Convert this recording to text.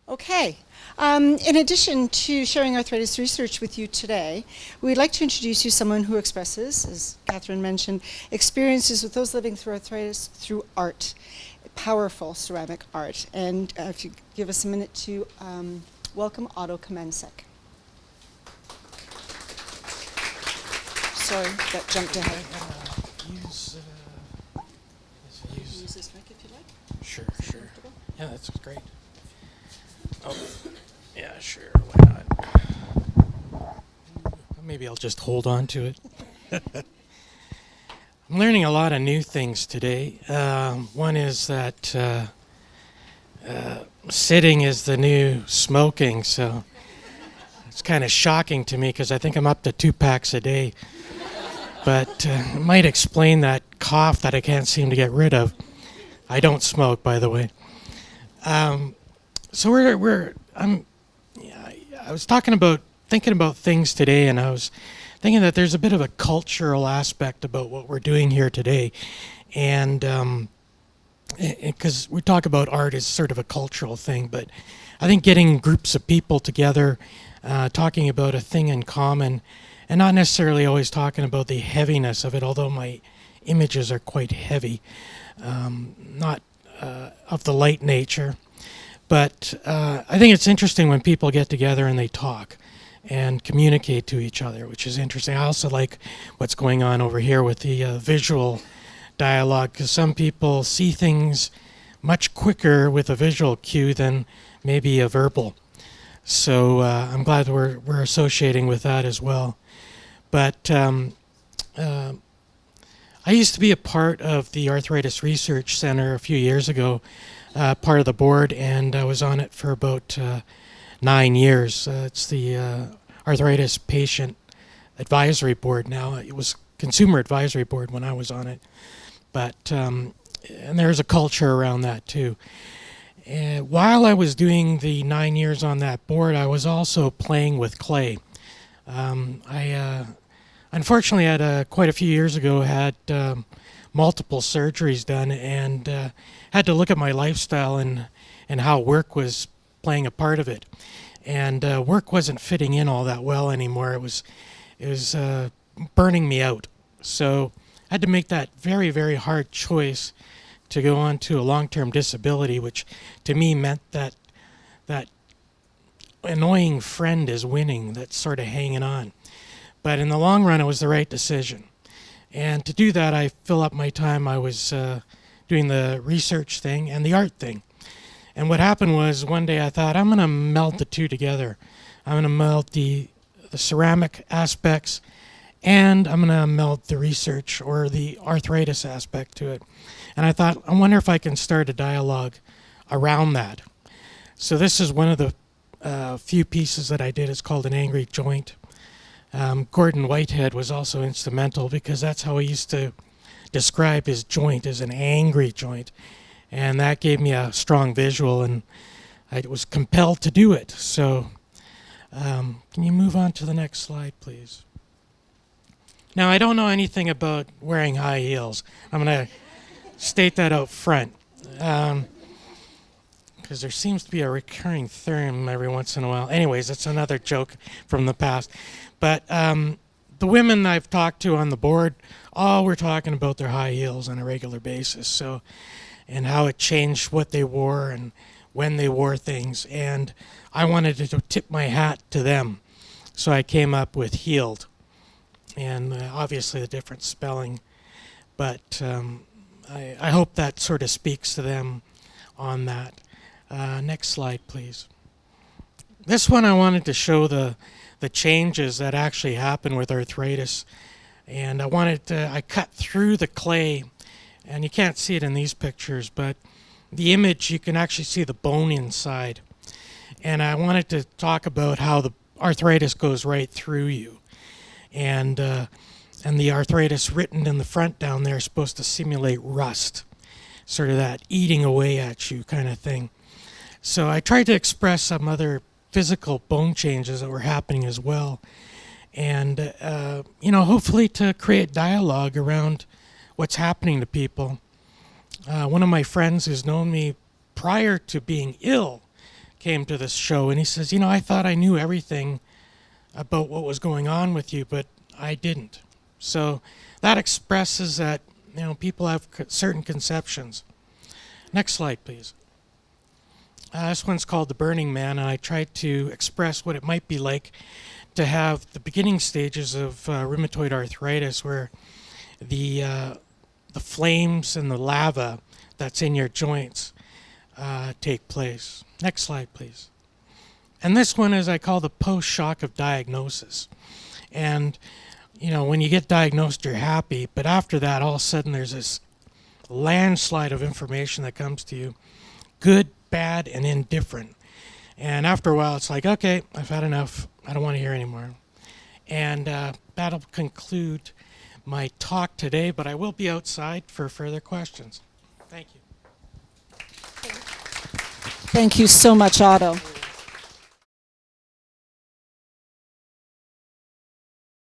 Okay. In addition to sharing arthritis research with you today, we'd like to introduce you someone who expresses, as Catherine mentioned, experiences with those living through arthritis through art, powerful ceramic art. And if you give us a minute to welcome Otto Kamensek. Sorry, that jumped ahead. Use this mic if you like. Sure. Yeah, that's great. Oh, yeah, sure. Why not? Maybe I'll just hold on to it. I'm learning a lot of new things today. One is that sitting is the new smoking, so it's kind of shocking to me because I think I'm up to 2 packs a day. But it might explain that cough that I can't seem to get rid of. I don't smoke, by the way. So I was thinking about things today, and I was thinking that there's a bit of a cultural aspect about what we're doing here today, and because we talk about art as sort of a cultural thing, but I think getting groups of people together, talking about a thing in common, and not necessarily always talking about the heaviness of it, although my images are quite heavy, not of the light nature. But I think it's interesting when people get together and they talk and communicate to each other, which is interesting. I also like what's going on over here with the visual dialogue, because some people see things much quicker with a visual cue than maybe a verbal. So I'm glad we're associating with that as well. But I used to be a part of the Arthritis Research Center a few years ago, part of the board, and I was on it for about 9 years. It's the Arthritis Patient Advisory Board now. It was Consumer Advisory Board when I was on it. But and there's a culture around that too. While I was doing the 9 years on that board, I was also playing with clay. I unfortunately had quite a few years ago had multiple surgeries done, and had to look at my lifestyle and how work was playing a part of it. And work wasn't fitting in all that well anymore. It was burning me out. So I had to make that very, very hard choice to go on to a long-term disability, which to me meant that annoying friend is winning, that's sort of hanging on. But in the long run, it was the right decision. And to do that, I fill up my time. I was doing the research thing and the art thing. And what happened was one day I thought, I'm going to meld the two together. I'm going to meld the ceramic aspects, and I'm going to meld the research or the arthritis aspect to it. And I thought, I wonder if I can start a dialogue around that. So this is one of the few pieces that I did. It's called an angry joint. Gordon Whitehead was also instrumental, because that's how he used to describe his joint, as an angry joint. And that gave me a strong visual, and I was compelled to do it. So can you move on to the next slide, please? Now, I don't know anything about wearing high heels. I'm going to state that out front, because there seems to be a recurring theme every once in a while. Anyways, that's another joke from the past. But the women I've talked to on the board, all were talking about their high heels on a regular basis. So, and how it changed what they wore and when they wore things. And I wanted to tip my hat to them. So I came up with heeled. And obviously a different spelling. But I hope that sort of speaks to them on that. Next slide, please. This one I wanted to show the changes that actually happen with arthritis. And I cut through the clay, and you can't see it in these pictures, but the image, you can actually see the bone inside. And I wanted to talk about how the arthritis goes right through you. And the arthritis written in the front down there is supposed to simulate rust, sort of that eating away at you kind of thing. So I tried to express some other physical bone changes that were happening as well. And, hopefully to create dialogue around what's happening to people. One of my friends who's known me prior to being ill came to this show, and he says, I thought I knew everything about what was going on with you, but I didn't. So that expresses that, people have certain conceptions. Next slide, please. This one's called The Burning Man, and I tried to express what it might be like to have the beginning stages of rheumatoid arthritis, where the flames and the lava that's in your joints take place. Next slide, please. And this one is I call the post-shock of diagnosis. And, when you get diagnosed, you're happy, but after that, all of a sudden, there's this landslide of information that comes to you, good, bad, and indifferent. And after a while, it's like, okay, I've had enough. I don't want to hear anymore. And that'll conclude my talk today, but I will be outside for further questions. Thank you. Thank you so much, Otto.